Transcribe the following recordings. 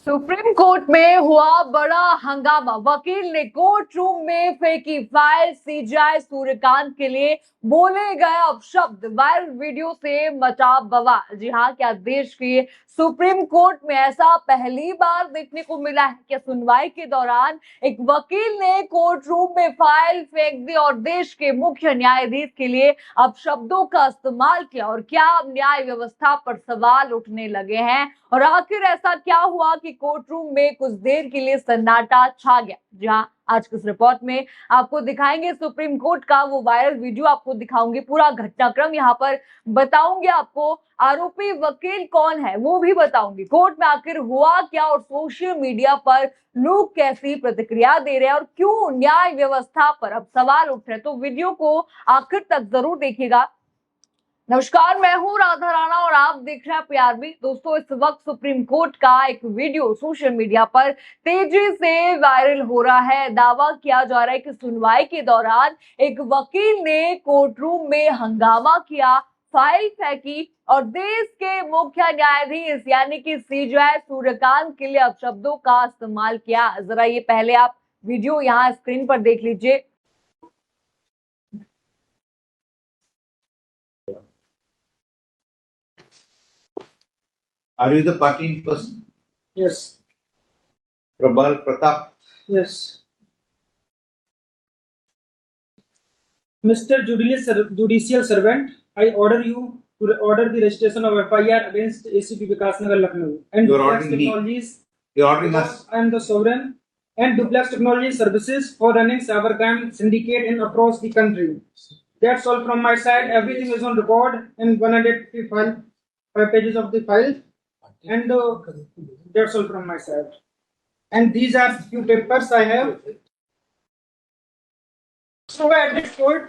Supreme court में हुआ बड़ा हंगामा। वकील ने कोर्ट रूम में फेंकी फाइल। सीजेआई सूर्यकांत के लिए बोले गए अपशब्द। वायरल वीडियो से मचा बवाल। जी हाँ, क्या देश के सुप्रीम कोर्ट में ऐसा पहली बार देखने को मिला है कि सुनवाई के दौरान एक वकील ने कोर्ट रूम में फाइल फेंक दी और देश के मुख्य न्यायाधीश के लिए अपशब्दों का इस्तेमाल किया। और क्या अब न्याय व्यवस्था पर सवाल उठने लगे हैं और आखिर ऐसा क्या हुआ कि कोर्ट रूम में कुछ देर के लिए सन्नाटा छा गया। जी हाँ, आज की इस रिपोर्ट में आपको दिखाएंगे सुप्रीम कोर्ट का वो वायरल वीडियो, आपको दिखाऊंगी पूरा घटनाक्रम, यहाँ पर बताऊंगी आपको आरोपी वकील कौन है वो भी बताऊंगी, कोर्ट में आखिर हुआ क्या और सोशल मीडिया पर लोग कैसी प्रतिक्रिया दे रहे हैं और क्यों न्याय व्यवस्था पर अब सवाल उठ रहे हैं। तो वीडियो को आखिर तक जरूर देखिएगा। नमस्कार, मैं हूं राधा राणा और आप देख रहे हैं पीआरबी। दोस्तों, इस वक्त सुप्रीम कोर्ट का एक वीडियो सोशल मीडिया पर तेजी से वायरल हो रहा है। दावा किया जा रहा है कि सुनवाई के दौरान एक वकील ने कोर्ट रूम में हंगामा किया, फाइल फेंकी और देश के मुख्य न्यायाधीश यानी कि सीजेआई सूर्यकांत के लिए अपशब्दों का इस्तेमाल किया। जरा ये पहले आप वीडियो यहाँ स्क्रीन पर देख लीजिए। Are you the party in person? Yes. Prabal Pratap. Yes. Mr. Judicial Servant, I order you to order the registration of FIR against ACP Vikas Nagar Lucknow and You're Duplex ordering me. Technologies. You're ordering us. I am the sovereign and Duplex Technology Services for running cybercrime syndicate in across the country. That's all from my side. Everything is on record in 155 pages of the file, and that's all from my side. And these are few papers I have. So at this point,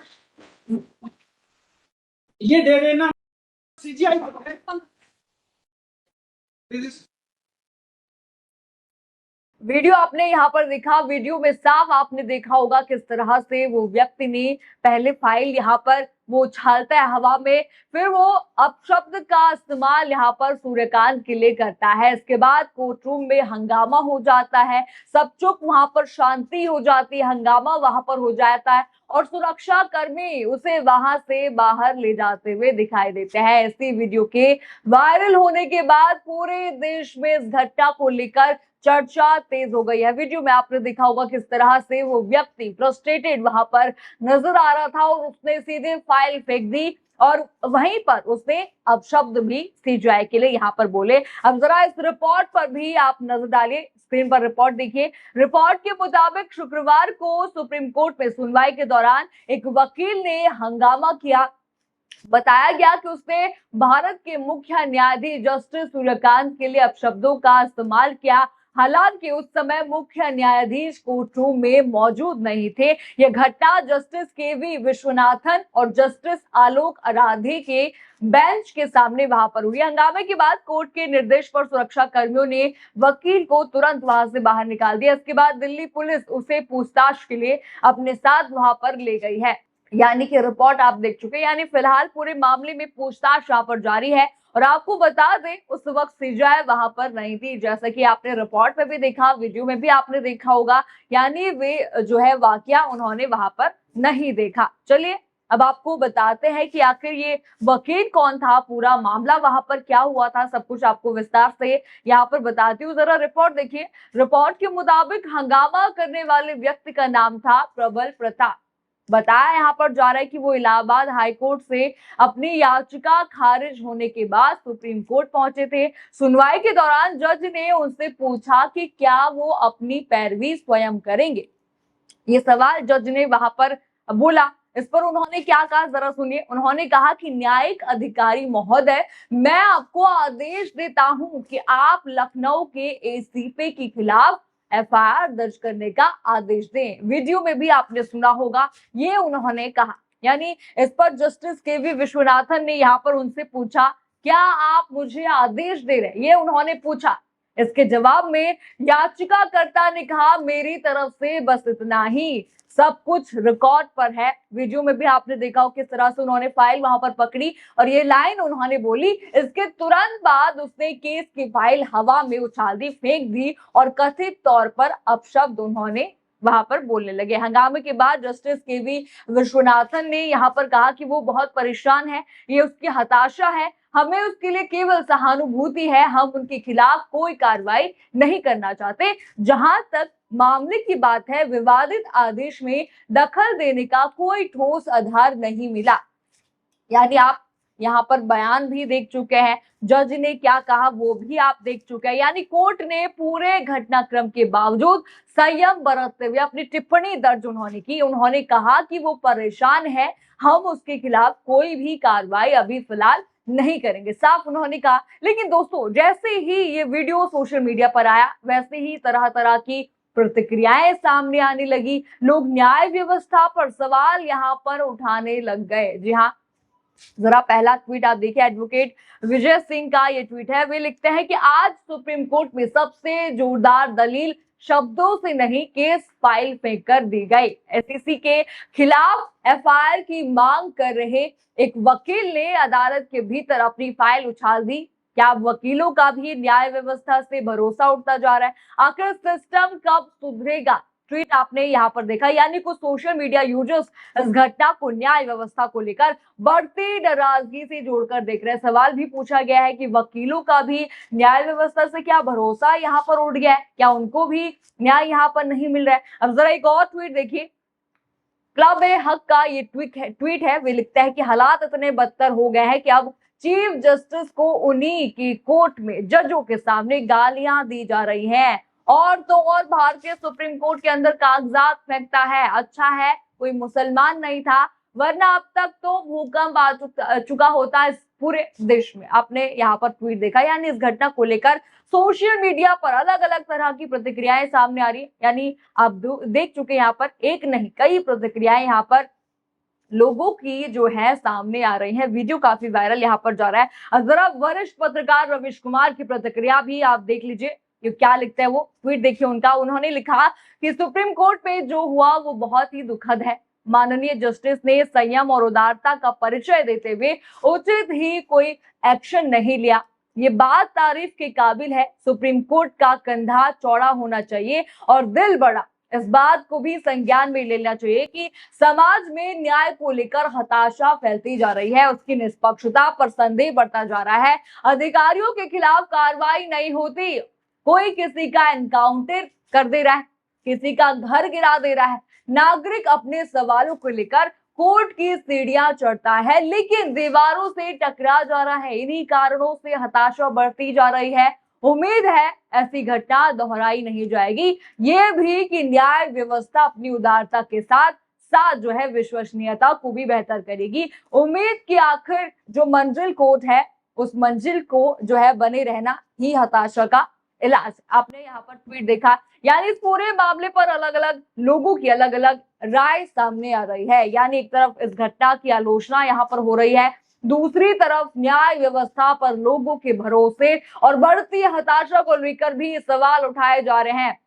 ये दे देना CGI. Video आपने यहाँ पर देखा। Video में साफ आपने देखा होगा किस तरह से वो व्यक्ति ने पहले फाइल यहाँ पर वो उछालता है हवा में, फिर वो अपशब्द का इस्तेमाल यहाँ पर सूर्यकांत के लिए करता है। इसके बाद कोर्ट रूम में हंगामा हो जाता है, सब चुप, वहां पर शांति हो जाती है, हंगामा वहां पर हो जाता है और सुरक्षा कर्मी उसे वहां से बाहर ले जाते हुए दिखाई देते हैं। इसी वीडियो के वायरल होने के बाद पूरे देश में इस घटना को लेकर चर्चा तेज हो गई है। वीडियो में आपने देखा होगा किस तरह से वो व्यक्ति फ्रस्ट्रेटेड वहां पर नजर आ रहा था और उसने सीधे फाइल फेंक दी और वहीं पर उसने अपशब्द भी सीजीआई के लिए यहाँ पर बोले। अब जरा इस रिपोर्ट पर भी आप नजर डालिए, स्क्रीन पर रिपोर्ट देखिए। रिपोर्ट के मुताबिक शुक्रवार को सुप्रीम कोर्ट में सुनवाई के दौरान एक वकील ने हंगामा किया। बताया गया कि उसने भारत के मुख्य न्यायाधीश जस्टिस सूर्यकांत के लिए अपशब्दों का इस्तेमाल किया। हालांकि उस समय मुख्य न्यायाधीश कोर्ट रूम में मौजूद नहीं थे। यह घटना जस्टिस केवी विश्वनाथन और जस्टिस आलोक आराधे के बेंच के सामने वहां पर हुई। हंगामे के बाद कोर्ट के निर्देश पर सुरक्षा कर्मियों ने वकील को तुरंत वहां से बाहर निकाल दिया। इसके बाद दिल्ली पुलिस उसे पूछताछ के लिए अपने साथ वहां पर ले गई है। यानी कि रिपोर्ट आप देख चुके हैं, यानी फिलहाल पूरे मामले में पूछताछ यहाँ पर जारी है। और आपको बता दें, उस वक्त सीजेआई वहां पर नहीं थी, जैसा कि आपने रिपोर्ट में भी देखा, वीडियो में भी आपने देखा होगा। यानी वे जो है वाकया उन्होंने वहां पर नहीं देखा। चलिए अब आपको बताते हैं कि आखिर ये वकील कौन था, पूरा मामला वहां पर क्या हुआ था, सब कुछ आपको विस्तार से यहाँ पर बताती हूँ। जरा रिपोर्ट देखिए। रिपोर्ट के मुताबिक हंगामा करने वाले व्यक्ति का नाम था प्रबल प्रताप। बताया यहाँ पर जा रहा है कि वो इलाहाबाद हाईकोर्ट से अपनी याचिका खारिज होने के बाद सुप्रीम कोर्ट पहुंचे थे। सुनवाई के दौरान जज ने उनसे पूछा कि क्या वो अपनी पैरवी स्वयं करेंगे। ये सवाल जज ने वहां पर बोला। इस पर उन्होंने क्या कहा, जरा सुनिए। उन्होंने कहा कि न्यायिक अधिकारी महोदय, मैं आपको आदेश देता हूं कि आप लखनऊ के एसीपी के खिलाफ एफआईआर दर्ज करने का आदेश दें। वीडियो में भी आपने सुना होगा, ये उन्होंने कहा। यानी इस पर जस्टिस केवी विश्वनाथन ने यहाँ पर उनसे पूछा, क्या आप मुझे आदेश दे रहे हैं, ये उन्होंने पूछा। इसके जवाब में याचिकाकर्ता ने कहा, मेरी तरफ से बस इतना ही, सब कुछ रिकॉर्ड पर है। वीडियो में भी आपने देखा हो किस तरह से उन्होंने फाइल वहां पर पकड़ी और ये लाइन उन्होंने बोली। इसके तुरंत बाद उसने केस की फाइल हवा में उछाल दी, फेंक दी और कथित तौर पर अपशब्द उन्होंने वहां पर बोलने लगे। हंगामे के बाद जस्टिस केवी विश्वनाथन ने यहाँ पर कहा कि वो बहुत परेशान है, ये उसकी हताशा है, हमें उसके लिए केवल सहानुभूति है, हम उनके खिलाफ कोई कार्रवाई नहीं करना चाहते। जहां तक मामले की बात है, विवादित आदेश में दखल देने का कोई ठोस आधार नहीं मिला। यानी आप यहाँ पर बयान भी देख चुके हैं, जज ने क्या कहा वो भी आप देख चुके हैं। यानी कोर्ट ने पूरे घटनाक्रम के बावजूद संयम बरतते हुए अपनी टिप्पणी दर्ज उन्होंने की। उन्होंने कहा कि वो परेशान है, हम उसके खिलाफ कोई भी कार्रवाई अभी फिलहाल नहीं करेंगे, साफ उन्होंने कहा। लेकिन दोस्तों, जैसे ही ये वीडियो सोशल मीडिया पर आया, वैसे ही तरह तरह की प्रतिक्रियाएं सामने आने लगी। लोग न्याय व्यवस्था पर सवाल यहाँ पर उठाने लग गए। जी हाँ, जरा पहला ट्वीट आप देखिए, एडवोकेट विजय सिंह का ये ट्वीट है। वे लिखते हैं कि आज सुप्रीम कोर्ट में सबसे जोरदार दलील शब्दों से नहीं, केस फाइल फेंक कर दी गई। एसईसी के खिलाफ एफआईआर की मांग कर रहे एक वकील ने अदालत के भीतर अपनी फाइल उछाल दी। क्या वकीलों का भी न्याय व्यवस्था से भरोसा उठता जा रहा है? आखिर सिस्टम कब सुधरेगा? ट्वीट आपने यहाँ पर देखा। यानी कुछ सोशल मीडिया यूजर्स इस घटना को न्याय व्यवस्था को लेकर बढ़ती नाराजगी से जोड़कर देख रहे हैं। सवाल भी पूछा गया है कि वकीलों का भी न्याय व्यवस्था से क्या भरोसा यहाँ पर उठ गया है? क्या उनको भी न्याय यहाँ पर नहीं मिल रहा है? अब जरा एक और ट्वीट देखिए, क्लब ए हक का ये ट्वीट है। वे लिखता है कि हालात इतने बदतर हो गए हैं कि अब चीफ जस्टिस को उन्हीं की कोर्ट में जजों के सामने गालियां दी जा रही हैं। और तो और भारतीय सुप्रीम कोर्ट के अंदर कागजात फेंकता है। अच्छा है कोई मुसलमान नहीं था, वरना अब तक तो भूकंप आ चुका होता है इस पूरे देश में। आपने यहाँ पर ट्वीट देखा। यानी इस घटना को लेकर सोशल मीडिया पर अलग अलग तरह की प्रतिक्रियाएं सामने आ रही है। यानी आप देख चुके यहाँ पर एक नहीं कई प्रतिक्रियाएं यहाँ पर लोगों की जो है सामने आ रही है। वीडियो काफी वायरल यहाँ पर जा रहा है। अब जरा वरिष्ठ पत्रकार रवीश कुमार की प्रतिक्रिया भी आप देख लीजिए, ये क्या लिखते हैं वो ट्वीट देखिए उनका। उन्होंने लिखा कि सुप्रीम कोर्ट में जो हुआ वो बहुत ही दुखद है। माननीय जस्टिस ने संयम और उदारता का परिचय देते हुए उचित ही कोई एक्शन नहीं लिया। ये बात तारीफ के काबिल है। सुप्रीम कोर्ट का कंधा चौड़ा होना चाहिए और दिल बड़ा। इस बात को भी संज्ञान में लेना चाहिए कि समाज में न्याय को लेकर हताशा फैलती जा रही है, उसकी निष्पक्षता पर संदेह बढ़ता जा रहा है, अधिकारियों के खिलाफ कार्रवाई नहीं होती, कोई किसी का एनकाउंटर कर दे रहा है, किसी का घर गिरा दे रहा है, नागरिक अपने सवालों को लेकर कोर्ट की सीढ़ियां चढ़ता है लेकिन दीवारों से टकरा जा रहा है। इन्हीं कारणों से हताशा बढ़ती जा रही है। उम्मीद है ऐसी घटना दोहराई नहीं जाएगी। ये भी कि न्याय व्यवस्था अपनी उदारता के साथ साथ जो है विश्वसनीयता को भी बेहतर करेगी। उम्मीद की आखिर जो मंजिल कोर्ट है, उस मंजिल को जो है बने रहना ही हताशा का इलाज। आपने यहाँ पर ट्वीट देखा। यानी इस पूरे मामले पर अलग अलग लोगों की अलग अलग राय सामने आ रही है। यानी एक तरफ इस घटना की आलोचना यहाँ पर हो रही है, दूसरी तरफ न्याय व्यवस्था पर लोगों के भरोसे और बढ़ती हताशा को लेकर भी सवाल उठाए जा रहे हैं।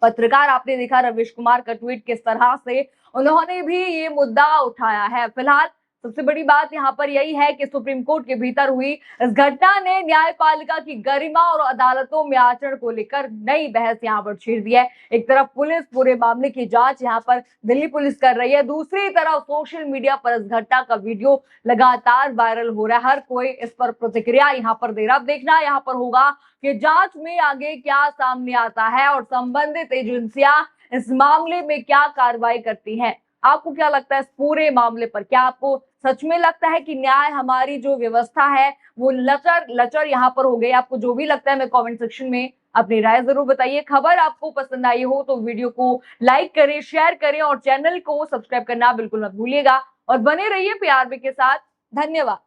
पत्रकार आपने देखा रवीश कुमार का ट्वीट किस तरह से उन्होंने भी ये मुद्दा उठाया है। फिलहाल सबसे बड़ी बात यहाँ पर यही है कि सुप्रीम कोर्ट के भीतर हुई इस घटना ने न्यायपालिका की गरिमा और अदालतों में आचरण को लेकर नई बहस यहाँ पर छेड़ दी है। एक तरफ पुलिस पूरे मामले की जांच यहाँ पर दिल्ली पुलिस कर रही है, दूसरी तरफ सोशल मीडिया पर इस घटना का वीडियो लगातार वायरल हो रहा है। हर कोई इस पर प्रतिक्रिया यहाँ पर दे रहा। अब देखना यहाँ पर होगा कि जांच में आगे क्या सामने आता है और संबंधित एजेंसियां इस मामले में क्या कार्रवाई करती हैं। आपको क्या लगता है इस पूरे मामले पर? क्या आपको सच में लगता है कि न्याय हमारी जो व्यवस्था है वो लचर यहाँ पर हो गई? आपको जो भी लगता है मैं कमेंट सेक्शन में अपनी राय जरूर बताइए। खबर आपको पसंद आई हो तो वीडियो को लाइक करें, शेयर करें और चैनल को सब्सक्राइब करना बिल्कुल मत भूलिएगा और बने रहिए PRB के साथ। धन्यवाद।